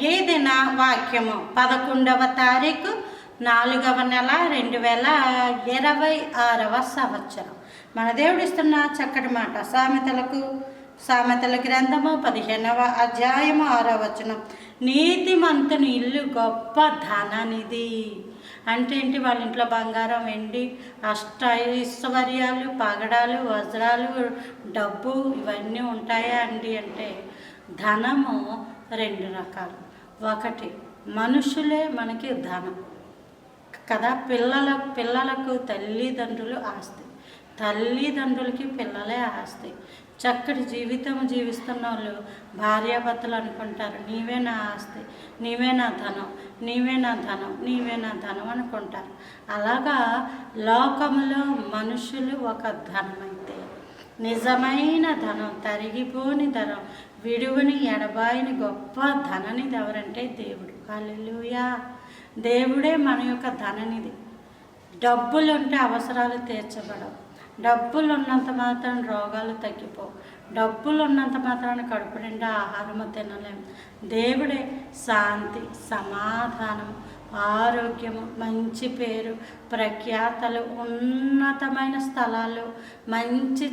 ఈ దిన వాక్యము 11వ తారీఖు 4వ నెల 2026వ సంవత్సరం. మన దేవుడు ఇస్తున్న చక్కటి మాట సామెతల గ్రంథము 15వ అధ్యాయము 6వ వచనం. నీతిమంతుని ఇల్లు గొప్ప ధననిధి. అంటే ఏంటి? వాళ్ళ ఇంట్లో బంగారం, వెండి, ఐశ్వర్యాలు, పగడాలు, వజ్రాలు, డబ్బు ఇవన్నీ ఉంటాయా అండి అంటే ధనము రెండు రకాలు. ఒకటి మనుషులే మనకి ధనం కదా. పిల్లలకు తల్లిదండ్రులు ఆస్తి, తల్లిదండ్రులకి పిల్లలే ఆస్తి. చక్కటి జీవితం జీవిస్తున్న వాళ్ళు భార్యాభర్తలు అనుకుంటారు, నీవే నా ఆస్తి, నీవే నా ధనం, నీవే నా ధనం, నీవే నా ధనం అనుకుంటారు. అలాగా లోకంలో మనుషులు ఒక ధనమైతే నిజమైన ధనం, తరిగిపోని ధనం, విడువని ఎడబాయిని గొప్ప ధననిధి ఎవరంటే దేవుడు. హల్లెలూయా! దేవుడే మన యొక్క ధననిధి. డబ్బులుంటే అవసరాలు తీర్చబడవు, డబ్బులు ఉన్నంత మాత్రం రోగాలు తగ్గిపోవు, డబ్బులు ఉన్నంత మాత్రాన కడుపు నిండా ఆహారము తినలేము. దేవుడే శాంతి, సమాధానం, ఆరోగ్యము, మంచి పేరు, ప్రఖ్యాతలు, ఉన్నతమైన స్థలాలు,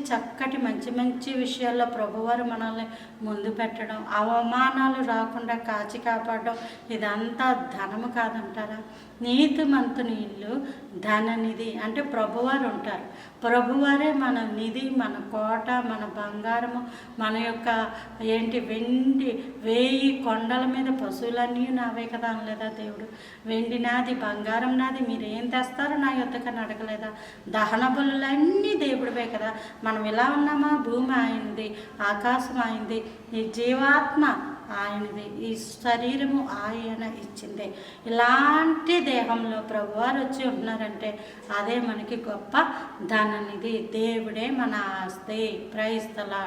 చక్కటి మంచి విషయాల్లో ప్రభువారు మనల్ని ముందు పెట్టడం, అవమానాలు రాకుండా కాచి కాపాడడం, ఇదంతా ధనము కాదంటారా? నీతిమంతుని ఇల్లు ధననిధి. అంటే ప్రభువారు ఉంటారు. ప్రభువారే మన నిధి, మన కోట, మన బంగారము, మన యొక్క వెండి 1000 కొండల మీద పశువులన్నీ నావే కదా అనలేదా దేవుడు? వెండి నాది, బంగారం నాది, మీరేం తెస్తారో నా యొద్దకని అడగలేదా? దహన బలులన్నీ దేవుడివే కదా. మనం ఇలా ఉన్నామా? భూమి ఆయనది, ఆకాశం ఆయనది, ఈ జీవాత్మ ఆయనది, ఈ శరీరము ఆయన ఇచ్చిందే. ఇలాంటి దేహంలో ప్రభువారు వచ్చి ఉన్నారంటే అదే మనకి గొప్ప ధననిధి. దేవుడే మన ఆస్తి. Praise the lord.